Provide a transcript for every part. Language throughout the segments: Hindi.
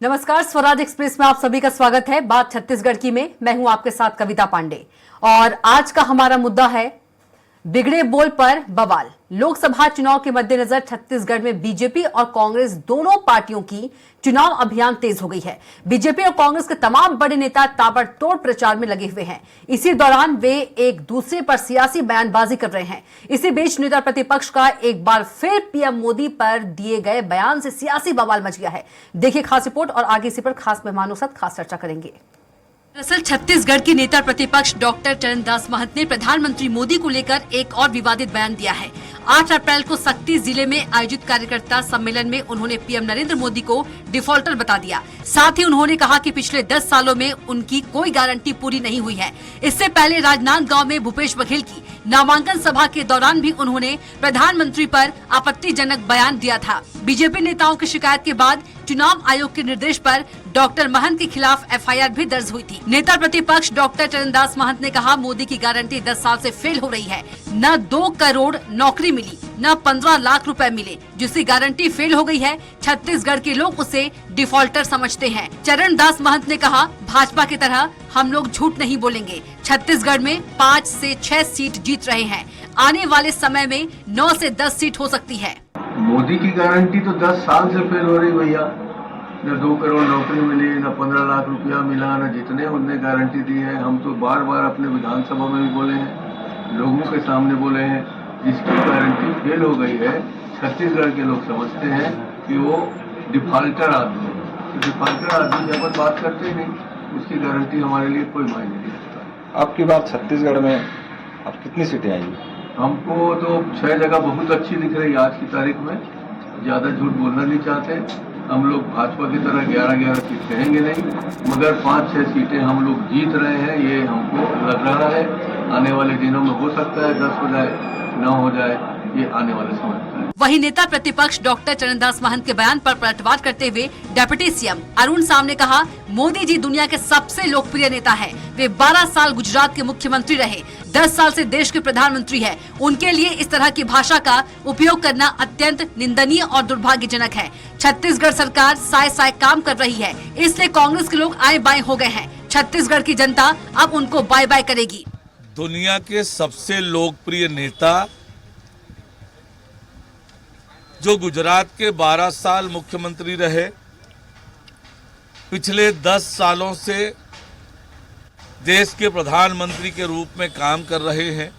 नमस्कार, स्वराज एक्सप्रेस में आप सभी का स्वागत है। बात छत्तीसगढ़ की में मैं हूं आपके साथ कविता पांडे और आज का हमारा मुद्दा है बिगड़े बोल पर बवाल। लोकसभा चुनाव के मद्देनजर छत्तीसगढ़ में बीजेपी और कांग्रेस दोनों पार्टियों की चुनाव अभियान तेज हो गई है। बीजेपी और कांग्रेस के तमाम बड़े नेता ताबड़तोड़ प्रचार में लगे हुए हैं। इसी दौरान वे एक दूसरे पर सियासी बयानबाजी कर रहे हैं। इसी बीच नेता प्रतिपक्ष का एक बार फिर पीएम मोदी पर दिए गए बयान से सियासी बवाल मच गया है। देखिए खास रिपोर्ट और आगे इसी पर खास मेहमानों के साथ खास चर्चा करेंगे। दरअसल छत्तीसगढ़ की नेता प्रतिपक्ष डॉक्टर चरणदास महंत ने प्रधानमंत्री मोदी को लेकर एक और विवादित बयान दिया है। 8 अप्रैल को सक्ती जिले में आयोजित कार्यकर्ता सम्मेलन में उन्होंने पीएम नरेंद्र मोदी को डिफॉल्टर बता दिया। साथ ही उन्होंने कहा कि पिछले 10 सालों में उनकी कोई गारंटी पूरी नहीं हुई है। इससे पहले राजनांदगांव में भूपेश बघेल की नामांकन सभा के दौरान भी उन्होंने प्रधानमंत्री पर आपत्तिजनक बयान दिया था। बीजेपी नेताओं की शिकायत के बाद चुनाव आयोग के निर्देश पर डॉक्टर महंत के खिलाफ एफआईआर भी दर्ज हुई थी। नेता प्रतिपक्ष डॉक्टर चरणदास महंत ने कहा, मोदी की गारंटी 10 साल से फेल हो रही है। न 2 करोड़ नौकरी मिली, न 15 लाख रुपए मिले, जिसकी गारंटी फेल हो गई है। छत्तीसगढ़ के लोग उसे डिफॉल्टर समझते हैं। चरणदास महंत ने कहा, भाजपा की तरह हम लोग झूठ नहीं बोलेंगे। छत्तीसगढ़ में 5 से 6 सीट जीत रहे हैं। आने वाले समय में 9 से 10 सीट हो सकती है। मोदी की गारंटी तो 10 साल से फेल हो रही भैया। न 2 करोड़ नौकरी मिली, न 15 लाख रुपया मिला, न जितने उनने गारंटी दी है। हम तो बार बार अपने विधानसभा में भी बोले हैं, लोगों के सामने बोले हैं, जिसकी गारंटी फेल हो गई है छत्तीसगढ़ के लोग समझते हैं कि वो डिफॉल्टर आदमी है। तो डिफॉल्टर आदमी जब बात करते ही नहीं, उसकी गारंटी हमारे लिए कोई मायने नहीं रखता। आपकी बात छत्तीसगढ़ में अब कितनी सीटें आएंगी? हमको तो 6 जगह बहुत अच्छी दिख रही आज की तारीख में। ज्यादा झूठ बोलना नहीं चाहते। हम लोग भाजपा की तरह 11-11 सीट कहेंगे नहीं, मगर 5-6 सीटें हम लोग जीत रहे हैं, ये हमको लग रहा है। आने वाले दिनों में हो सकता है 10 हो जाए, 9 हो जाए, ये आने वाले समय है। वहीं नेता प्रतिपक्ष डॉक्टर चरणदास महंत के बयान पर पलटवार करते हुए डिप्टी सीएम अरुण साव ने कहा, मोदी जी दुनिया के सबसे लोकप्रिय नेता है। वे 12 साल गुजरात के मुख्यमंत्री रहे, 10 साल से देश के प्रधानमंत्री है। उनके लिए इस तरह की भाषा का उपयोग करना अत्यंत निंदनीय और दुर्भाग्यजनक है। छत्तीसगढ़ सरकार साय काम कर रही है, इसलिए कांग्रेस के लोग आए बाएं हो गए हैं। छत्तीसगढ़ की जनता अब उनको बाय बाय करेगी। दुनिया के सबसे लोकप्रिय नेता जो गुजरात के 12 साल मुख्यमंत्री रहे, पिछले 10 सालों से देश के प्रधानमंत्री के रूप में काम कर रहे हैं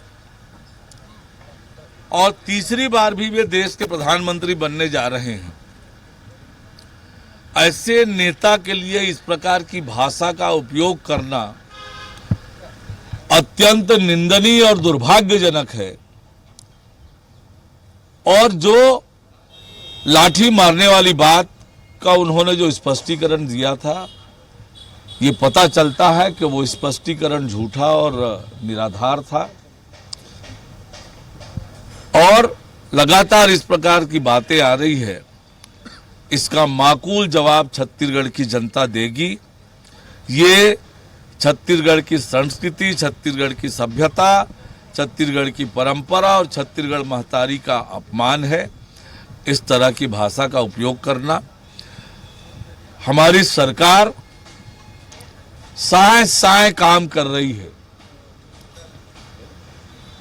और तीसरी बार भी वे देश के प्रधानमंत्री बनने जा रहे हैं। ऐसे नेता के लिए इस प्रकार की भाषा का उपयोग करना अत्यंत निंदनीय और दुर्भाग्यजनक है। और जो लाठी मारने वाली बात का उन्होंने जो स्पष्टीकरण दिया था, ये पता चलता है कि वो स्पष्टीकरण झूठा और निराधार था। और लगातार इस प्रकार की बातें आ रही है, इसका माकूल जवाब छत्तीसगढ़ की जनता देगी। ये छत्तीसगढ़ की संस्कृति, छत्तीसगढ़ की सभ्यता, छत्तीसगढ़ की परंपरा और छत्तीसगढ़ महतारी का अपमान है। इस तरह की भाषा का उपयोग करना, हमारी सरकार साय काम कर रही है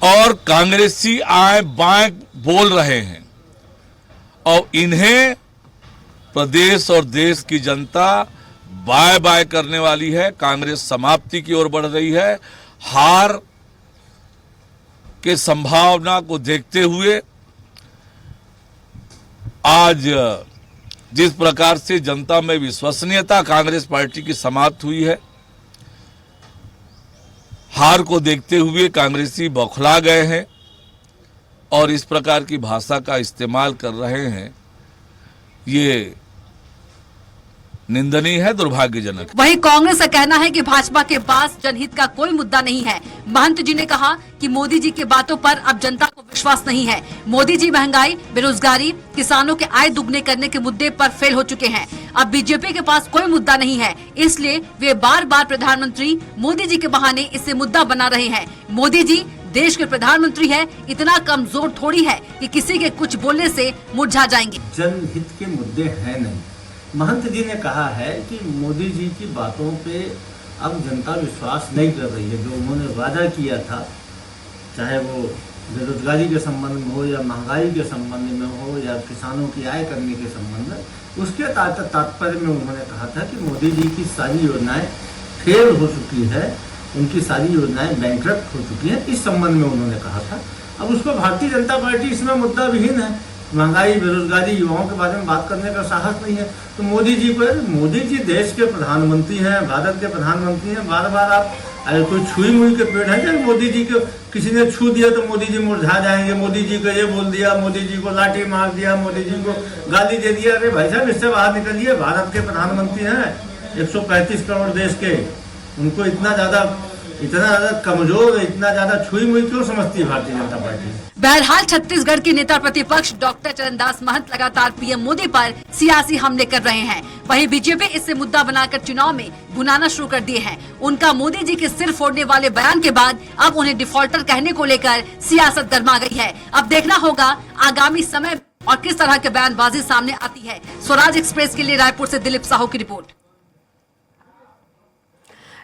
और कांग्रेसी आए बाएं बोल रहे हैं और इन्हें प्रदेश और देश की जनता बाय बाय करने वाली है। कांग्रेस समाप्ति की ओर बढ़ रही है। हार के संभावना को देखते हुए आज जिस प्रकार से जनता में विश्वसनीयता कांग्रेस पार्टी की समाप्त हुई है, हार को देखते हुए कांग्रेसी बौखला गए हैं और इस प्रकार की भाषा का इस्तेमाल कर रहे हैं। ये निंदनीय है, दुर्भाग्यजनक। वहीं कांग्रेस का कहना है कि भाजपा के पास जनहित का कोई मुद्दा नहीं है। महंत जी ने कहा कि मोदी जी की बातों पर अब जनता को विश्वास नहीं है। मोदी जी महंगाई, बेरोजगारी, किसानों के आय दुगने करने के मुद्दे पर फेल हो चुके हैं। अब बीजेपी के पास कोई मुद्दा नहीं है, इसलिए वे बार बार प्रधानमंत्री मोदी जी के बहाने इसे मुद्दा बना रहे हैं। मोदी जी देश के प्रधानमंत्री है, इतना कमजोर थोड़ी है कि किसी के कुछ बोलने से मुरझा जाएंगे। जनहित के मुद्दे हैं नहीं, महंत जी ने कहा है कि मोदी जी की बातों पे अब जनता विश्वास नहीं कर रही है। जो उन्होंने वादा किया था, चाहे वो बेरोजगारी के संबंध में हो या महंगाई के संबंध में हो या किसानों की आय करने के संबंध में, उसके तात्पर्य में उन्होंने कहा था कि मोदी जी की सारी योजनाएं फेल हो चुकी है, उनकी सारी योजनाएं बैंकरप्ट हो चुकी हैं, इस संबंध में उन्होंने कहा था। अब उसको भारतीय जनता पार्टी इसमें मुद्दा विहीन है, महंगाई, बेरोजगारी, युवाओं के बारे में बात करने का साहस नहीं है। तो मोदी जी देश के प्रधानमंत्री हैं, भारत के प्रधानमंत्री हैं, बार बार आप कोई छुई मुई के पेड़ है क्या? मोदी जी को किसी ने छू दिया तो मोदी जी मुरझा जाएंगे, मोदी जी को ये बोल दिया, मोदी जी को लाठी मार दिया, मोदी जी को गाली दे दिया। अरे भाई साहब, इससे बाहर निकलिए। भारत के प्रधानमंत्री हैं 135 करोड़ देश के, उनको इतना ज्यादा कमजोर, इतना ज्यादा छुई मुई क्यों समझती है भारतीय जनता पार्टी? बहरहाल छत्तीसगढ़ के नेता प्रतिपक्ष डॉक्टर चरणदास महंत लगातार पीएम मोदी पर सियासी हमले कर रहे हैं। वहीं बीजेपी इससे मुद्दा बनाकर चुनाव में भुनाना शुरू कर दिए हैं। उनका मोदी जी के सिर फोड़ने वाले बयान के बाद अब उन्हें डिफॉल्टर कहने को लेकर सियासत गर्मा गई है। अब देखना होगा आगामी समय और किस तरह के बयानबाजी सामने आती है। स्वराज एक्सप्रेस के लिए रायपुर से दिलीप साहू की रिपोर्ट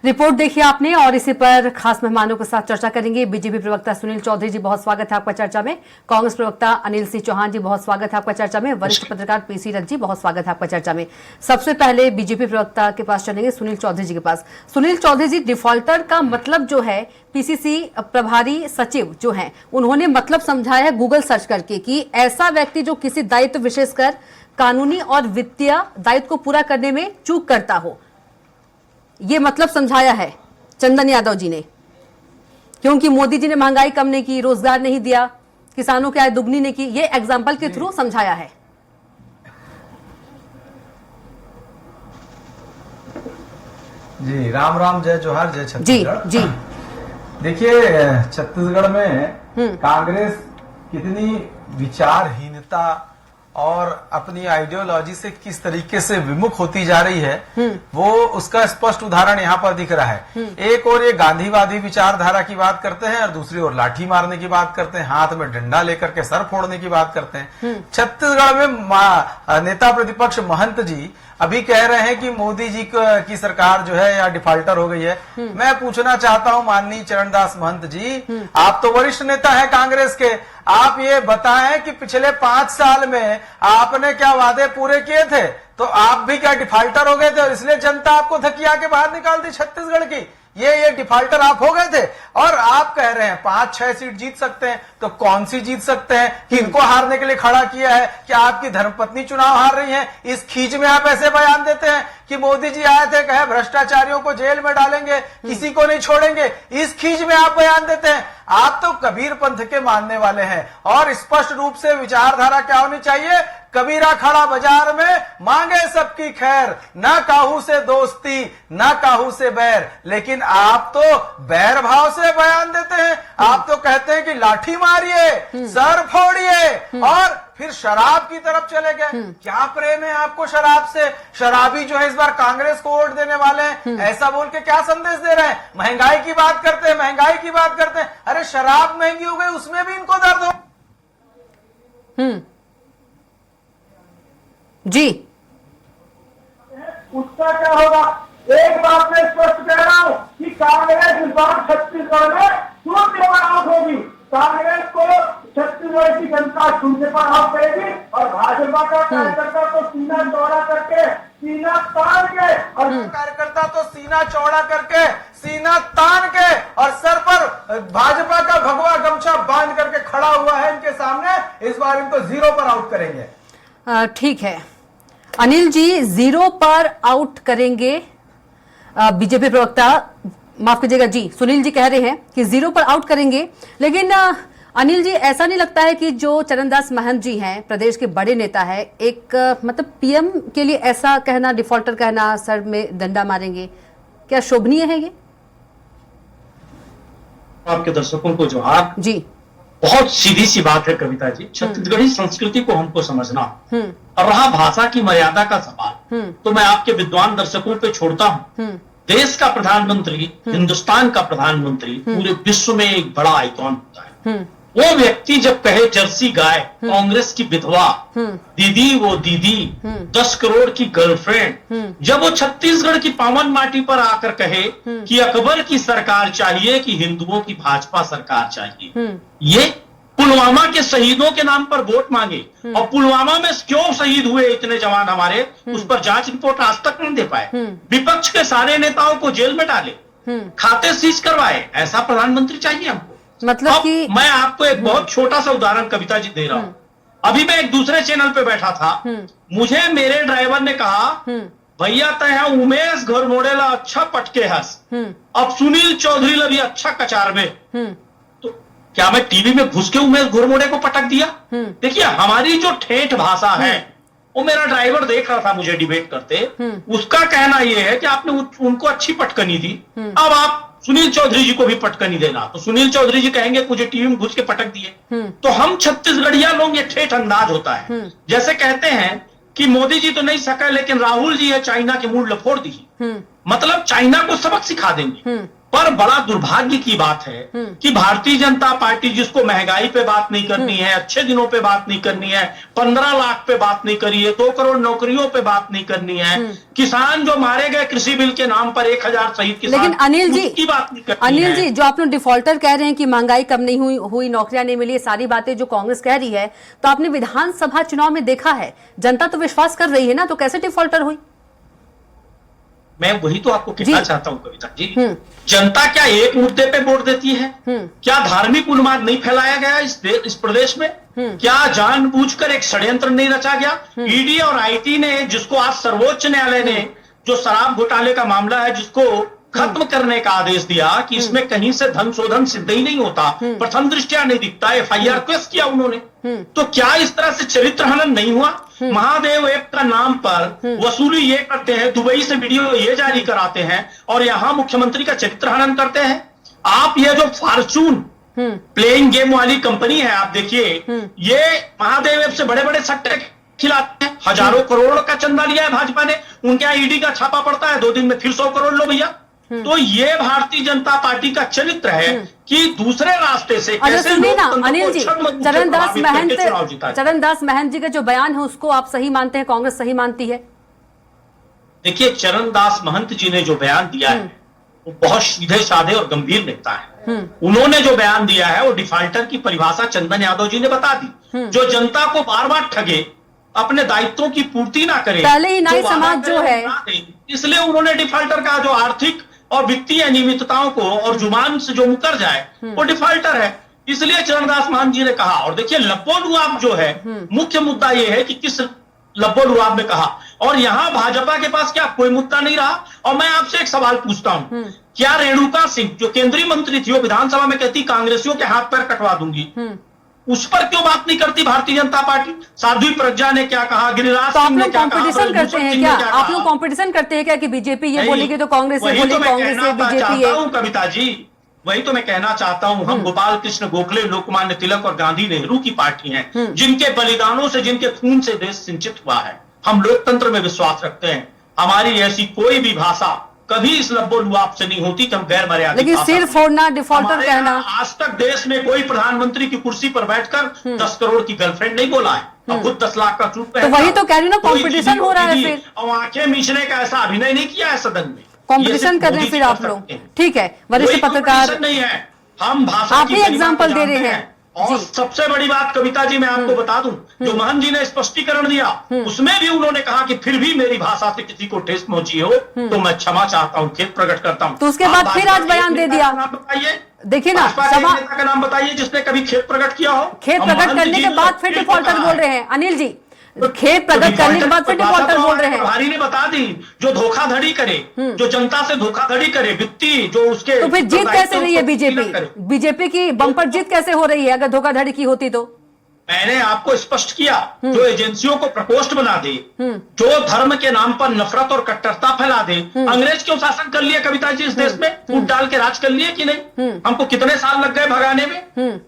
देखिए आपने, और इसी पर खास मेहमानों के साथ चर्चा करेंगे। बीजेपी प्रवक्ता सुनील चौधरी जी, बहुत स्वागत है आपका चर्चा में। कांग्रेस प्रवक्ता अनिल सिंह चौहान जी, बहुत स्वागत है आपका चर्चा में। वरिष्ठ पत्रकार पीसी रथ जी, बहुत स्वागत है आपका चर्चा में। सबसे पहले बीजेपी प्रवक्ता के पास चलेंगे, सुनील चौधरी जी के पास। सुनील चौधरी जी, डिफॉल्टर का मतलब जो है, पीसीसी प्रभारी सचिव जो है उन्होंने मतलब समझाया है गूगल सर्च करके कि ऐसा व्यक्ति जो किसी दायित्व, विशेषकर कानूनी और वित्तीय दायित्व को पूरा करने में चूक करता हो, ये मतलब समझाया है चंदन यादव जी ने, क्योंकि मोदी जी ने महंगाई कम नहीं की, रोजगार नहीं दिया, किसानों की आय दुगनी नहीं की, ये एग्जाम्पल के थ्रू समझाया है। जी राम राम, जय जोहार, जय छत्तीसगढ़। जी देखिए, छत्तीसगढ़ में कांग्रेस कितनी विचारहीनता और अपनी आइडियोलॉजी से किस तरीके से विमुख होती जा रही है, वो उसका स्पष्ट उदाहरण यहाँ पर दिख रहा है। एक और ये गांधीवादी विचारधारा की बात करते हैं और दूसरी ओर लाठी मारने की बात करते हैं, हाथ में डंडा लेकर के सर फोड़ने की बात करते हैं। छत्तीसगढ़ में नेता प्रतिपक्ष महंत जी अभी कह रहे हैं कि मोदी जी की सरकार जो है या डिफॉल्टर हो गई है। मैं पूछना चाहता हूं माननीय चरणदास महंत जी, आप तो वरिष्ठ नेता हैं कांग्रेस के, आप ये बताएं कि पिछले 5 साल में आपने क्या वादे पूरे किए थे? तो आप भी क्या डिफॉल्टर हो गए थे और इसलिए जनता आपको धकिया के बाहर निकाल दी छत्तीसगढ़ की? ये डिफॉल्टर आप हो गए थे। और आप कह रहे हैं 5-6 सीट जीत सकते हैं, तो कौन सी जीत सकते हैं? किनको हारने के लिए खड़ा किया है? क्या आपकी धर्मपत्नी चुनाव हार रही हैं? इस खींच में आप ऐसे बयान देते हैं कि मोदी जी आए थे, कहे भ्रष्टाचारियों को जेल में डालेंगे, किसी को नहीं छोड़ेंगे, इस खींच में आप बयान देते हैं। आप तो कबीर पंथ के मानने वाले हैं और स्पष्ट रूप से विचारधारा क्या होनी चाहिए? कबीरा खड़ा बाजार में, मांगे सबकी खैर, ना काहू से दोस्ती ना काहू से बैर। लेकिन आप तो बैर भाव से बयान देते हैं। आप तो कहते हैं कि लाठी मारिए, सर फोड़िए और फिर शराब की तरफ चले गए। क्या प्रेम है आपको शराब से? शराबी जो है इस बार कांग्रेस को वोट देने वाले हैं, ऐसा बोल के क्या संदेश दे रहे हैं? महंगाई की बात करते हैं, महंगाई की बात करते हैं। अरे शराब महंगी हो गई, उसमें भी इनको दर्द हो। जी, उसका क्या होगा? एक बात मैं स्पष्ट कह रहा हूं कि कांग्रेस इस बार छत्तीसगढ़ में शून्य पर आउट होगी। कांग्रेस को छत्तीसगढ़ की जनता शून्य पर आउट करेगी और भाजपा का कार्यकर्ता तो सीना चौड़ा करके, सीना तान के, और कार्यकर्ता तो सीना चौड़ा करके, सीना तान के और सर पर भाजपा का भगवा गमछा बांध करके खड़ा हुआ है इनके सामने। इस बार इनको 0 पर आउट करेंगे। ठीक है अनिल जी, 0 पर आउट करेंगे। बीजेपी प्रवक्ता, माफ कीजिएगा जी, सुनील जी कह रहे हैं कि 0 पर आउट करेंगे। लेकिन अनिल जी, ऐसा नहीं लगता है कि जो चरणदास महंत जी हैं, प्रदेश के बड़े नेता है, एक मतलब पीएम के लिए ऐसा कहना, डिफॉल्टर कहना, सर में डंडा मारेंगे, क्या शोभनीय है ये? आपके दर्शकों को जोहार जी। बहुत सीधी सी बात है कविता जी, छत्तीसगढ़ी संस्कृति को हमको समझना और रहा भाषा की मर्यादा का सवाल, तो मैं आपके विद्वान दर्शकों पे छोड़ता हूं। देश का प्रधानमंत्री, हिंदुस्तान का प्रधानमंत्री पूरे विश्व में एक बड़ा आइकॉन होता है। वो व्यक्ति जब कहे जर्सी गाय, कांग्रेस की विधवा, दीदी वो दीदी, 10 करोड़ की गर्लफ्रेंड, जब वो छत्तीसगढ़ की पावन माटी पर आकर कहे कि अकबर की सरकार चाहिए कि हिंदुओं की भाजपा सरकार चाहिए, ये पुलवामा के शहीदों के नाम पर वोट मांगे, और पुलवामा में क्यों शहीद हुए इतने जवान हमारे, उस पर जांच रिपोर्ट आज तक नहीं दे पाए। विपक्ष के सारे नेताओं को जेल में डाले, खाते सीज करवाए। ऐसा प्रधानमंत्री चाहिए हमको। मतलब कि मैं आपको एक बहुत छोटा सा उदाहरण कविता जी दे रहा हूं। अभी मैं एक दूसरे चैनल पे बैठा था, मुझे मेरे ड्राइवर ने कहा, भैया तय उमेश घोरमोड़ेला अच्छा पटके हंस, अब सुनील चौधरी ला भी अच्छा कचार में। तो क्या मैं टीवी में घुस के उमेश घोरमोड़े को पटक दिया? देखिए, हमारी जो ठेठ भाषा है, वो मेरा ड्राइवर देख रहा था मुझे डिबेट करते, उसका कहना यह है कि आपने उनको अच्छी पटकनी दी, अब आप सुनील चौधरी जी को भी पटकनी देना। तो सुनील चौधरी जी कहेंगे मुझे टीवी में घुस के पटक दिए। तो हम छत्तीसगढ़िया लोग, ये ठेठ अंदाज होता है। जैसे कहते हैं कि मोदी जी तो नहीं सका, लेकिन राहुल जी है चाइना के मूड लफोड़ दी। मतलब चाइना को सबक सिखा देंगे। पर बड़ा दुर्भाग्य की बात है कि भारतीय जनता पार्टी, जिसको महंगाई पे बात नहीं करनी है, अच्छे दिनों पे बात नहीं करनी है, 15 लाख पे बात नहीं करी है, 2 करोड़ नौकरियों पे बात नहीं करनी है, किसान जो मारे गए कृषि बिल के नाम पर 1000 शहीद किसान, लेकिन अनिल जी, उसकी बात नहीं करनी अनिल है। जी, जो आप लोग डिफॉल्टर कह रहे हैं कि महंगाई कम नहीं हुई, नौकरियां नहीं मिली, सारी बातें जो कांग्रेस कह रही है, तो आपने विधानसभा चुनाव में देखा है, जनता तो विश्वास कर रही है ना, तो कैसे डिफॉल्टर हुई? मैं वही तो आपको कहना चाहता हूं कविता जी, जनता क्या एक मुद्दे पे वोट देती है? क्या धार्मिक उन्माद नहीं फैलाया गया इस प्रदेश में? क्या जानबूझकर एक षड्यंत्र नहीं रचा गया? ईडी और आईटी ने, जिसको आज सर्वोच्च न्यायालय ने जो शराब घोटाले का मामला है, जिसको खत्म करने का आदेश दिया कि इसमें कहीं से धन शोधन सिद्ध ही नहीं होता, प्रथम दृष्टया नहीं दिखता, FIR केस किया उन्होंने, तो क्या इस तरह से चरित्र हनन नहीं हुआ? महादेव ऐप का नाम पर वसूली ये करते हैं, दुबई से वीडियो ये जारी कराते हैं, और यहां मुख्यमंत्री का चरित्र हनन करते हैं। आप ये जो फॉर्चून प्लेइंग गेम वाली कंपनी है, आप देखिए, ये महादेव ऐप से बड़े बड़े सट्टे खिलाते हैं, हजारों करोड़ का चंदा लिया है भाजपा ने, उनके यहाँ ईडी का छापा पड़ता है, 2 दिन में फिर 100 करोड़ लो भैया। तो ये भारतीय जनता पार्टी का चरित्र है कि दूसरे रास्ते से कैसे सुनिए ना लोकतंत्र अनिल को जी, क्षण मत चरणदास प्रभावित करके चुनाव महंत, जीता जाए। चरणदास महंत जी का जो बयान है, उसको आप सही मानते हैं, कांग्रेस सही मानती है? देखिए, चरणदास महंत जी ने जो बयान दिया है, वो बहुत सीधे साधे और गंभीर नेता है। उन्होंने जो बयान दिया है, वो डिफाल्टर की परिभाषा चंदन यादव जी ने बता दी। जो जनता को बार बार ठगे, अपने दायित्वों की पूर्ति ना करे, पहले ही नाई समाज जो है, इसलिए उन्होंने डिफाल्टर का जो आर्थिक और वित्तीय अनियमितताओं को और जुबान से जो मुकर जाए, वो डिफाल्टर है। इसलिए चरणदास महंत जी ने कहा। और देखिए, लब्बो-लुआब जो है, मुख्य मुद्दा यह है कि किस लब्बो-लुआब में कहा, और यहां भाजपा के पास क्या कोई मुद्दा नहीं रहा। और मैं आपसे एक सवाल पूछता हूं, क्या रेणुका सिंह जो केंद्रीय मंत्री थी, वो विधानसभा में कहती कांग्रेसियों के हाथ पैर कटवा दूंगी, उस पर क्यों बात नहीं करती भारतीय जनता पार्टी? साध्वी प्रज्ञा ने क्या कहा, गिरिराज तो आप सिंह ने लोग क्या कहा, कंपटीशन करते हैं क्या? आप लोग कंपटीशन करते हैं क्या कि बीजेपी ये बोलेगी तो कांग्रेस ये बोलेगी, कांग्रेस ये बीजेपी ये? कविता जी, वही तो मैं कहना चाहता हूं। हम गोपाल कृष्ण गोखले, लोकमान्य तिलक और गांधी नेहरू की पार्टी है, जिनके बलिदानों से, जिनके खून से देश सिंचित हुआ है। हम लोकतंत्र में विश्वास रखते हैं। हमारी ऐसी कोई भी भाषा कभी इस लब्बो-लुआब से नहीं होती कि हम गैर मर्यादित, लेकिन सिर फोड़ना, डिफॉल्टर कहना, आज तक देश में कोई प्रधानमंत्री की कुर्सी पर बैठकर 10 करोड़ की गर्लफ्रेंड नहीं बोला है। अब खुद 10 लाख का सूट तो वही तो कह रही हूं ना, कंपटीशन हो रहा है फिर, और आंखें मीचने का ऐसा अभिनय नहीं किया है सदन में। कंपटीशन कर रहे हैं फिर आप लोग। ठीक है, वरिष्ठ पत्रकार नहीं है, हम भाषा आप ही एग्जाम्पल दे रहे हैं। और सबसे बड़ी बात कविता जी, मैं आपको बता दूं, जो महंत जी ने स्पष्टीकरण दिया, उसमें भी उन्होंने कहा कि फिर भी मेरी भाषा से किसी को ठेस पहुंची हो तो मैं क्षमा चाहता हूं, खेद प्रकट करता हूं। तो उसके बाद फिर आज बयान दे दिया। बताइए, देखिए ना, सभा नेता का नाम बताइए जिसने कभी खेद प्रकट किया हो। खेद प्रकट करने के बाद फिर डिफॉल्टर बोल रहे हैं अनिल जी, खेद प्रकट करने के बाद फिर डिफॉल्टर बोल रहे हैं। प्रभारी ने बता दी, जो धोखाधड़ी करे, जो जनता से धोखाधड़ी करे, वित्तीय जो उसके, तो फिर जीत कैसे रही है बीजेपी? बीजेपी की बम्पर जीत कैसे हो रही है अगर धोखाधड़ी की होती तो? मैंने आपको स्पष्ट किया, जो एजेंसियों को प्रकोष्ठ बना दे, जो धर्म के नाम पर नफरत और कट्टरता फैला दे। अंग्रेज क्यों शासन कर लिया कविता जी इस देश में? फूट डाल के राज कर लिए कि नहीं? हमको कितने साल लग गए भगाने में?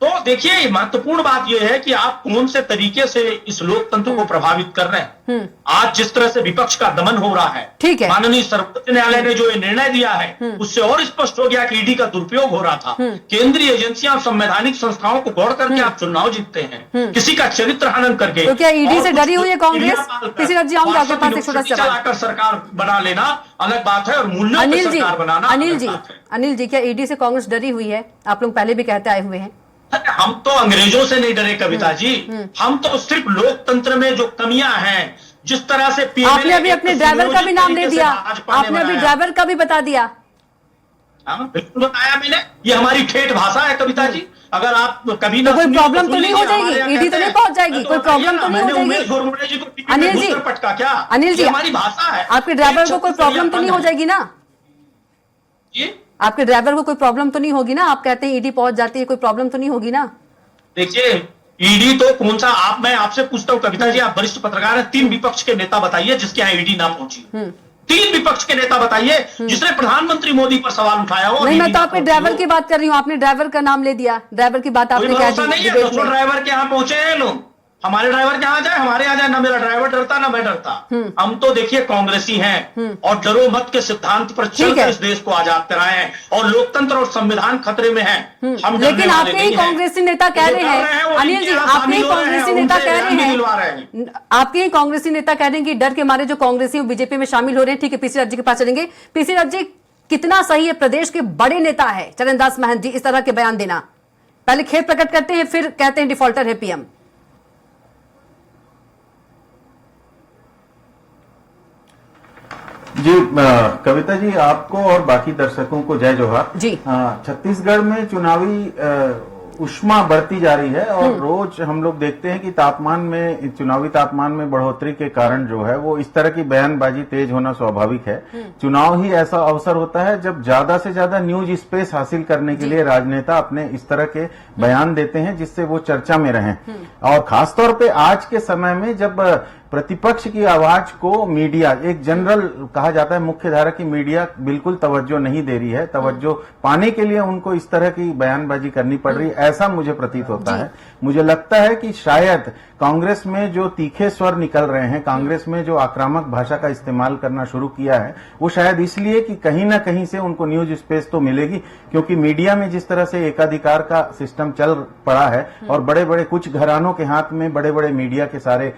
तो देखिए, महत्वपूर्ण बात यह है कि आप कौन से तरीके से इस लोकतंत्र को प्रभावित कर रहे हैं। आज जिस तरह से विपक्ष का दमन हो रहा है, ठीक है, माननीय सर्वोच्च न्यायालय ने जो ये निर्णय दिया है उससे और स्पष्ट हो गया कि ईडी का दुरुपयोग हो रहा था। केंद्रीय एजेंसियां और संवैधानिक संस्थाओं को गौर करके आप चुनाव जीतते हैं, किसी का चरित्र हनन करके। तो क्या ईडी से डरी हुई है कांग्रेस? किसी राज्य आऊंगा आपके पास एक छोटा सा चलाकर सरकार बना लेना अलग बात है, और मूल्यों अनिल पर जी, सरकार बनाना अलग बात है। अनिल जी, क्या ईडी से कांग्रेस डरी हुई है? आप लोग पहले भी कहते आए हुए हैं। हम तो अंग्रेजों से नहीं डरे कविता जी, हम तो सिर्फ लोकतंत्र में जो कमियां हैं, जिस तरह से आपने अभी अपने ड्राइवर का भी नाम ले दिया, आपने अभी ड्राइवर का भी बता दिया। बिल्कुल बताया मैंने, ये हमारी ठेठ भाषा है कविता जी। अगर आप कभी ना कोई प्रॉब्लम तो नहीं हो जाएगी? ईडी तो नहीं पहुंच जाएगी? कोई प्रॉब्लम तो नहीं हो जाएगी? अनिल जी, पटका क्या? अनिल जी, हमारी भाषा है। आपके ड्राइवर को कोई प्रॉब्लम तो नहीं हो जाएगी ना? जी, आपके ड्राइवर को कोई प्रॉब्लम तो नहीं होगी ना? आप कहते हैं ईडी पहुंच जाती है, कोई प्रॉब्लम तो नहीं होगी ना? देखिए, ईडी तो कौन सा, मैं आपसे पूछता हूं कविता जी, आप वरिष्ठ पत्रकार हैं, 3 विपक्ष के नेता बताइए जिसके यहाँ ईडी ना पहुंची। 3 विपक्ष के नेता बताइए जिसने प्रधानमंत्री मोदी पर सवाल उठाया हो। नहीं, मैं तो आपके ड्राइवर की बात कर रही हूँ, आपने ड्राइवर का नाम ले दिया, ड्राइवर की बात आपने कह दी। नहीं है, दसों ड्राइवर के यहाँ पहुंचे हैं लोग। हमारे ड्राइवर के यहाँ जाए, हमारे यहाँ जाए, ना मेरा ड्राइवर डरता ना मैं डरता। हम तो देखिए कांग्रेसी हैं और डरो मत के सिद्धांत पर चलकर इस देश को आजाद कराए हैं, और लोकतंत्र और संविधान खतरे में है। हम लेकिन आपके ही कांग्रेसी नेता कह रहे हैं, अनिल जी, आपके ही कांग्रेसी नेता कह रहे हैं, आपके ही कांग्रेसी नेता कह रहे हैं कि डर के मारे जो कांग्रेसी बीजेपी में शामिल हो रहे हैं। ठीक है, पीसी राज्य के पास चलेंगे। पीसी राज्य, कितना सही है प्रदेश के बड़े नेता है चरणदास महंत जी इस तरह के बयान देना? पहले खेद प्रकट करते हैं, फिर कहते हैं डिफॉल्टर है पीएम। जी कविता जी, आपको और बाकी दर्शकों को जय जोहार जी। छत्तीसगढ़ में चुनावी उष्मा बढ़ती जा रही है और रोज हम लोग देखते हैं कि तापमान में, चुनावी तापमान में बढ़ोतरी के कारण जो है वो इस तरह की बयानबाजी तेज होना स्वाभाविक है। चुनाव ही ऐसा अवसर होता है जब ज्यादा से ज्यादा न्यूज स्पेस हासिल करने के लिए राजनेता अपने इस तरह के बयान देते हैं जिससे वो चर्चा में रहें। और खासतौर पे आज के समय में जब प्रतिपक्ष की आवाज को मीडिया, एक जनरल कहा जाता है मुख्य धारा की मीडिया, बिल्कुल तवज्जो नहीं दे रही है, तवज्जो पाने के लिए उनको इस तरह की बयानबाजी करनी पड़ रही है, ऐसा मुझे प्रतीत होता है। मुझे लगता है कि शायद कांग्रेस में जो तीखे स्वर निकल रहे हैं, कांग्रेस में जो आक्रामक भाषा का इस्तेमाल करना शुरू किया है, वो शायद इसलिए कि कहीं ना कहीं से उनको न्यूज स्पेस तो मिलेगी, क्योंकि मीडिया में जिस तरह से एकाधिकार का सिस्टम चल पड़ा है और बड़े बड़े कुछ घरानों के हाथ में बड़े बड़े मीडिया के सारे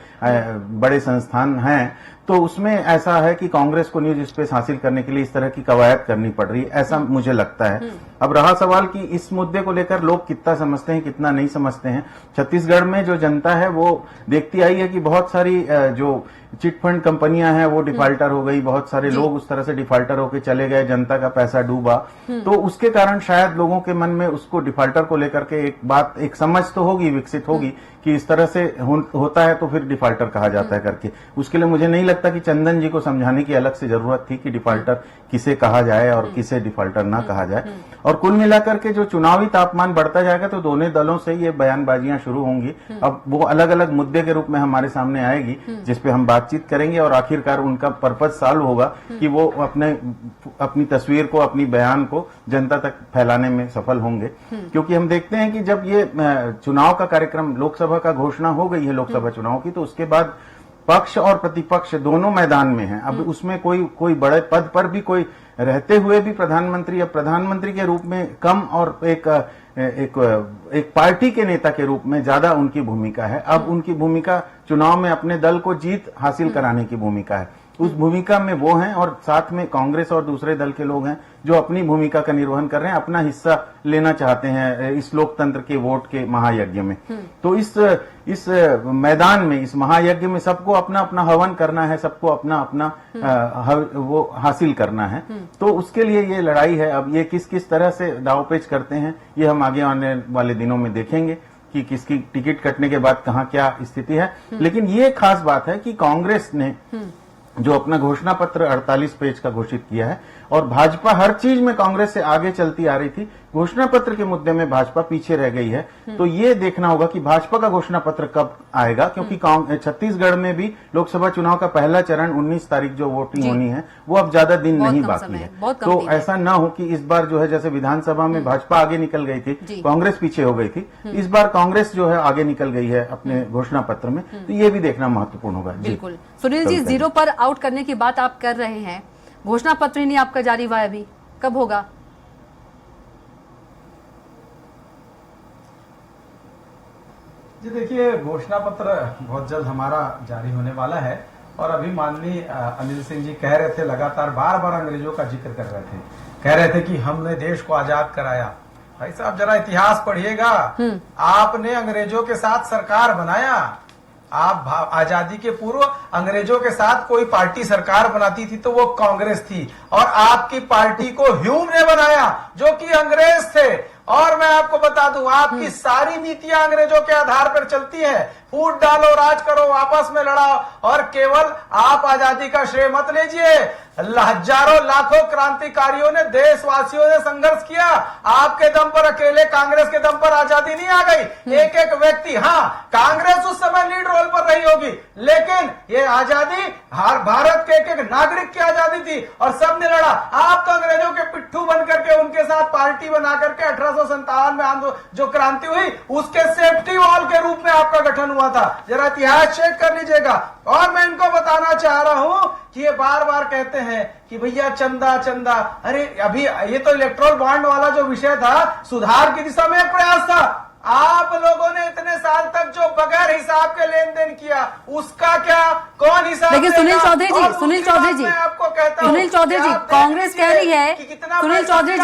बड़े संस्थान हैं, तो उसमें ऐसा है कि कांग्रेस को न्यूज स्पेस हासिल करने के लिए इस तरह की कवायद करनी पड़ रही है, ऐसा मुझे लगता है। अब रहा सवाल कि इस मुद्दे को लेकर लोग कितना समझते हैं, कितना नहीं समझते हैं। छत्तीसगढ़ में जो जनता है वो देखती आई है कि बहुत सारी जो चिटफंड कंपनियां हैं वो डिफाल्टर हो गई, बहुत सारे लोग उस तरह से डिफाल्टर होकर चले गए, जनता का पैसा डूबा, तो उसके कारण शायद लोगों के मन में उसको डिफाल्टर को लेकर के एक समझ तो होगी, विकसित होगी कि इस तरह से होता है तो फिर डिफाल्टर कहा जाता है करके। उसके लिए मुझे नहीं लगता कि चंदन जी को समझाने की अलग से जरूरत थी कि डिफाल्टर किसे कहा जाए और किसे डिफाल्टर ना कहा जाए। और कुल मिलाकर के जो चुनावी तापमान बढ़ता जाएगा तो दोनों दलों से ये बयानबाजियां शुरू होंगी। अब वो अलग अलग मुद्दे के रूप में हमारे सामने आएगी जिसपे हम बातचीत करेंगे और आखिरकार उनका पर्पज सॉल्व होगा कि वो अपनी तस्वीर को, अपनी बयान को जनता तक फैलाने में सफल होंगे। क्योंकि हम देखते हैं कि जब ये चुनाव का कार्यक्रम, लोकसभा का घोषणा हो गई है लोकसभा चुनाव की, तो उसके बाद पक्ष और प्रतिपक्ष दोनों मैदान में हैं। अब उसमें कोई बड़े पद पर भी कोई रहते हुए भी प्रधानमंत्री या प्रधानमंत्री के रूप में कम और एक पार्टी के नेता के रूप में ज्यादा उनकी भूमिका है। अब उनकी भूमिका चुनाव में अपने दल को जीत हासिल कराने की भूमिका है। उस भूमिका में वो हैं और साथ में कांग्रेस और दूसरे दल के लोग हैं जो अपनी भूमिका का निर्वहन कर रहे हैं, अपना हिस्सा लेना चाहते हैं इस लोकतंत्र के वोट के महायज्ञ में। तो इस मैदान में, इस महायज्ञ में सबको अपना अपना हवन करना है, सबको अपना अपना वो हासिल करना है। तो उसके लिए ये लड़ाई है। अब ये किस किस तरह से दावपेच करते हैं ये हम आगे आने वाले दिनों में देखेंगे कि किसकी टिकट कटने के बाद कहाँ क्या स्थिति है। लेकिन ये खास बात है कि कांग्रेस ने जो अपना घोषणा पत्र 48 पेज का घोषित किया है और भाजपा हर चीज में कांग्रेस से आगे चलती आ रही थी, घोषणा पत्र के मुद्दे में भाजपा पीछे रह गई है। तो ये देखना होगा कि भाजपा का घोषणा पत्र कब आएगा, क्योंकि छत्तीसगढ़ में भी लोकसभा चुनाव का पहला चरण 19 तारीख जो वोटिंग होनी है वो अब ज्यादा दिन नहीं बाकी है। तो ऐसा ना हो कि इस बार जो है जैसे विधानसभा में भाजपा आगे निकल गई थी, कांग्रेस पीछे हो गई थी, इस बार कांग्रेस जो है आगे निकल गई है अपने घोषणा पत्र में। तो ये भी देखना महत्वपूर्ण होगा। बिल्कुल। सुनील जी, 0 पर आउट करने की बात आप कर रहे हैं, घोषणा पत्र ही नहीं आपका जारी हुआ है, अभी कब होगा? जी देखिए, घोषणा पत्र बहुत जल्द हमारा जारी होने वाला है। और अभी माननीय अनिल सिंह जी कह रहे थे, लगातार बार बार अंग्रेजों का जिक्र कर रहे थे, कह रहे थे कि हमने देश को आजाद कराया। भाई साहब जरा इतिहास पढ़िएगा, आपने अंग्रेजों के साथ सरकार बनाया। आप आजादी के पूर्व अंग्रेजों के साथ कोई पार्टी सरकार बनाती थी तो वो कांग्रेस थी, और आपकी पार्टी को ह्यूम ने बनाया जो कि अंग्रेज थे। और मैं आपको बता दूं, आपकी सारी नीतियां अंग्रेजों के आधार पर चलती हैं। फूट डालो, राज करो, आपस में लड़ाओ, और केवल आप आजादी का श्रेय मत लीजिए। हजारों लाखों क्रांतिकारियों ने, देशवासियों ने संघर्ष किया। आपके दम पर, अकेले कांग्रेस के दम पर आजादी नहीं आ गई। एक एक व्यक्ति, हाँ कांग्रेस उस समय लीड रोल पर रही होगी, लेकिन ये आजादी भारत के एक एक नागरिक की आजादी थी और सबने लड़ा। आप तो अंग्रेजों के पिट्ठू बन करके उनके साथ पार्टी बना करके 1857 में जो क्रांति हुई उसके सेफ्टी वॉल के रूप में आपका गठन हुआ था। जरा इतिहास चेक कर लीजिएगा। और मैं इनको बताना चाह रहा हूं कि ये बार बार कहते हैं कि भैया चंदा चंदा, अरे अभी ये तो इलेक्ट्रोल बॉन्ड वाला जो विषय था, सुधार की दिशा में एक प्रयास था। आप लोगों ने इतने साल तक जो बगैर हिसाब के लेन देन किया, उसका क्या, कौन हिसाब? लेकिन सुनील चौधरी जी, सुनील चौधरी जी, कांग्रेस कह रही है, सुनील चौधरी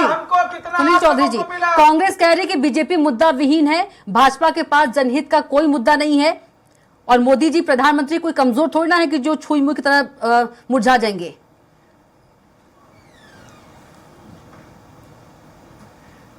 जी, कांग्रेस कह रही है कि बीजेपी मुद्दा विहीन है, भाजपा के पास जनहित का कोई मुद्दा नहीं है, और मोदी जी प्रधानमंत्री कोई कमजोर थोड़ी ना है कि जो छुई मुई की तरह मुरझा जाएंगे।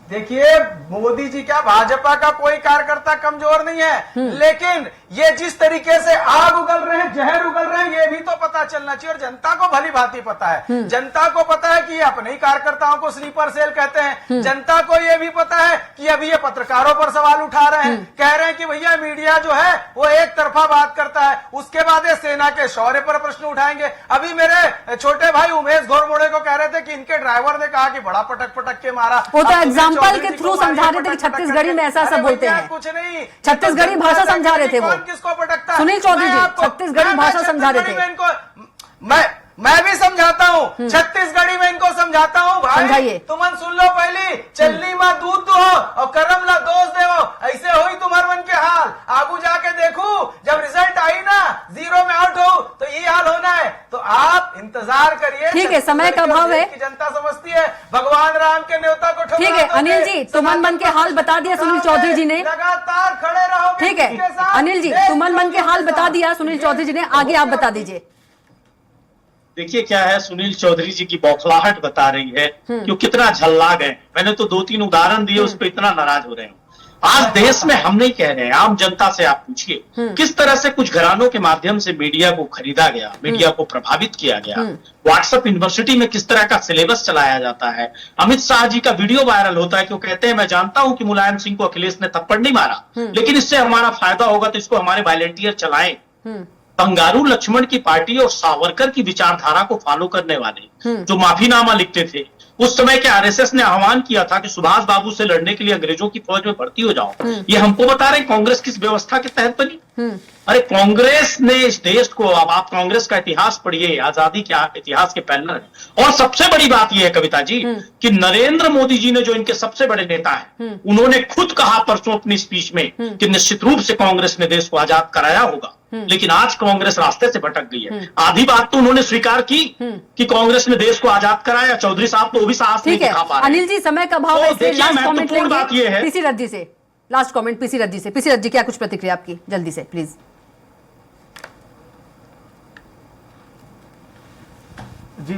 देखिए, मोदी जी क्या, भाजपा का कोई कार्यकर्ता कमजोर नहीं है, लेकिन ये जिस तरीके से आग उगल रहे हैं, जहर उगल रहे हैं, ये भी तो पता चलना चाहिए। और जनता को भली भांति पता है, जनता को पता है कि ये अपने ही कार्यकर्ताओं को स्लीपर सेल कहते हैं। जनता को ये भी पता है कि अभी ये पत्रकारों पर सवाल उठा रहे हैं, कह रहे हैं कि भैया मीडिया जो है वो एक तरफा बात करता है, उसके बाद ये सेना के शौर्य पर प्रश्न उठाएंगे। अभी मेरे छोटे भाई उमेश घोरमोड़े को कह रहे थे कि इनके ड्राइवर ने कहा कि बड़ा पटक पटक के मारा। वो तो एग्जाम्पल के थ्रू समझा रहे थे कि छत्तीसगढ़ी में ऐसा सब बोलते हैं, कुछ नहीं, छत्तीसगढ़ी भाषा समझा रहे थे वो। किसको पटकता है? सुनील चौधरी जी छत्तीसगढ़ी भाषा समझा रहे थे। मैं भी समझाता हूँ, छत्तीसगढ़ी में इनको समझाता हूँ। भाई तुमन सुन लो, पहली चलनी माँ दूध दो और करम ला दोष देवो, ऐसे हुई तुम्हार मन के हाल। आगू जाके देखू, जब रिजल्ट आई ना, 0 में आउट हो तो ये हाल होना है। तो आप इंतजार करिए। ठीक है, समय का अभाव है, जनता समझती है भगवान राम के न्योता को। ठीक है अनिल जी, तुमन मन के हाल बता दिया सुनील चौधरी जी ने, लगातार खड़े रहो। ठीक है अनिल जी, तुमन मन के हाल बता दिया सुनील चौधरी जी ने, आगे आप बता दीजिए। देखिए क्या है, सुनील चौधरी जी की बौखलाहट बता रही है कि वो कितना झल्ला गए। मैंने तो 2-3 उदाहरण दिए, उस पर इतना नाराज हो रहे हैं। आज देश में हम नहीं कह रहे हैं, आम जनता से आप पूछिए किस तरह से कुछ घरानों के माध्यम से मीडिया को खरीदा गया, मीडिया को प्रभावित किया गया। व्हाट्सएप यूनिवर्सिटी में किस तरह का सिलेबस चलाया जाता है। अमित शाह जी का वीडियो वायरल होता है कि वो कहते हैं, मैं जानता हूं कि मुलायम सिंह को अखिलेश ने थप्पड़ नहीं मारा, लेकिन इससे हमारा फायदा होगा तो इसको हमारे वॉलंटियर चलाएं। बंगारू लक्ष्मण की पार्टी और सावरकर की विचारधारा को फॉलो करने वाले जो माफीनामा लिखते थे, उस समय के आरएसएस ने आह्वान किया था कि सुभाष बाबू से लड़ने के लिए अंग्रेजों की फौज में भर्ती हो जाओ। ये हमको बता रहे कांग्रेस किस व्यवस्था के तहत बनी। अरे कांग्रेस ने इस देश को, अब आप कांग्रेस का इतिहास पढ़िए, आजादी के इतिहास के पहले है। और सबसे बड़ी बात यह है कविता जी कि नरेंद्र मोदी जी ने, जो इनके सबसे बड़े नेता हैं, उन्होंने खुद कहा परसों अपनी स्पीच में कि निश्चित रूप से कांग्रेस ने देश को आजाद कराया होगा, लेकिन आज कांग्रेस रास्ते से भटक गई है। आधी बात तो उन्होंने स्वीकार की कि कांग्रेस ने देश को आजाद कराया, चौधरी साहब तो वो भी साहस नहीं दिखा पा रहे। अनिल जी, समय का अभाव है, इसलिए लास्ट कमेंट लेंगे बात ये है, पीसी रद्दी से लास्ट कमेंट, पीसी रद्दी से। पीसी रद्दी, क्या कुछ प्रतिक्रिया आपकी जल्दी से प्लीज। जी,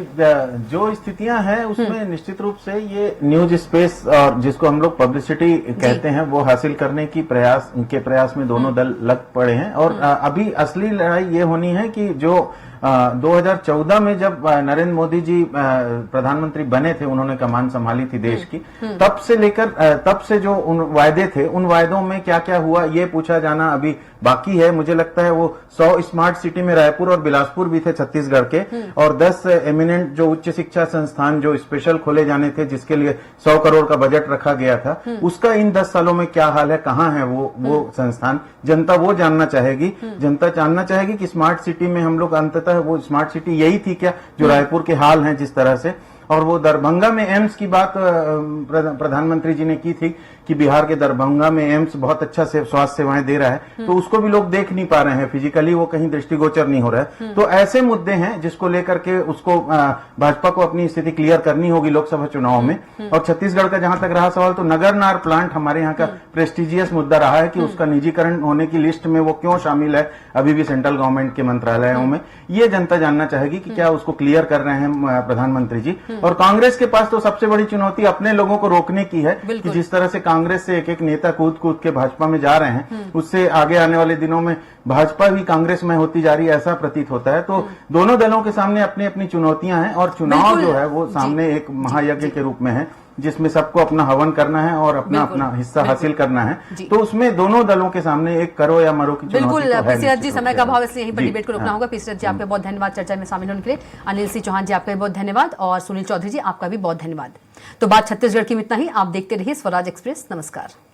जो स्थितियां हैं उसमें निश्चित रूप से ये न्यूज स्पेस और जिसको हम लोग पब्लिसिटी कहते हैं, वो हासिल करने की प्रयास में दोनों दल लग पड़े हैं। और अभी असली लड़ाई ये होनी है कि जो 2014 में जब नरेंद्र मोदी जी प्रधानमंत्री बने थे, उन्होंने कमान संभाली थी देश की, तब से जो उन वायदे थे, उन वायदों में क्या क्या हुआ ये पूछा जाना अभी बाकी है। मुझे लगता है वो 100 स्मार्ट सिटी में रायपुर और बिलासपुर भी थे छत्तीसगढ़ के, और 10 एमिनेंट जो उच्च शिक्षा संस्थान जो स्पेशल खोले जाने थे, जिसके लिए 100 करोड़ का बजट रखा गया था, उसका इन 10 सालों में क्या हाल है, कहाँ है वो संस्थान, जनता वो जानना चाहेगी। जनता जानना चाहेगी कि स्मार्ट सिटी में हम लोग अंततः वो स्मार्ट सिटी यही थी क्या जो रायपुर के हाल हैं जिस तरह से। और वो दरभंगा में एम्स की बात प्रधानमंत्री जी ने की थी कि बिहार के दरभंगा में एम्स बहुत अच्छा से स्वास्थ्य सेवाएं दे रहा है, तो उसको भी लोग देख नहीं पा रहे हैं, फिजिकली वो कहीं दृष्टिगोचर नहीं हो रहा है। तो ऐसे मुद्दे हैं जिसको लेकर के उसको भाजपा को अपनी स्थिति क्लियर करनी होगी लोकसभा चुनाव में। और छत्तीसगढ़ का जहां तक रहा सवाल, तो नगरनार प्लांट हमारे यहाँ का प्रेस्टिजियस मुद्दा रहा है कि उसका निजीकरण होने की लिस्ट में वो क्यों शामिल है अभी भी सेंट्रल गवर्नमेंट के मंत्रालयों में, ये जनता जानना चाहेगी कि क्या उसको क्लियर कर रहे हैं प्रधानमंत्री जी। और कांग्रेस के पास तो सबसे बड़ी चुनौती अपने लोगों को रोकने की है कि जिस तरह से कांग्रेस से एक एक नेता कूद के भाजपा में जा रहे हैं, उससे आगे आने वाले दिनों में भाजपा भी कांग्रेस में होती जा रही है, ऐसा प्रतीत होता है। तो दोनों दलों के सामने अपनी अपनी चुनौतियां हैं, और चुनाव जो है वो सामने एक महायज्ञ के रूप में है जिसमें सबको अपना हवन करना है और अपना अपना हिस्सा हासिल करना है। तो उसमें दोनों दलों के सामने एक करो या मरो की चुनौती बिल्कुल। तो है। पीसीआर जी, समय का अभाव इसलिए यहीं पर जी, डिबेट को रोकना होगा। पीसीआर जी, आपका बहुत धन्यवाद चर्चा में शामिल होने के लिए। अनिल सिंह चौहान जी, आपका भी बहुत धन्यवाद, और सुनील चौधरी जी, आपका भी बहुत धन्यवाद। तो बात छत्तीसगढ़ की में इतना ही। आप देखते रहिए स्वराज एक्सप्रेस। नमस्कार।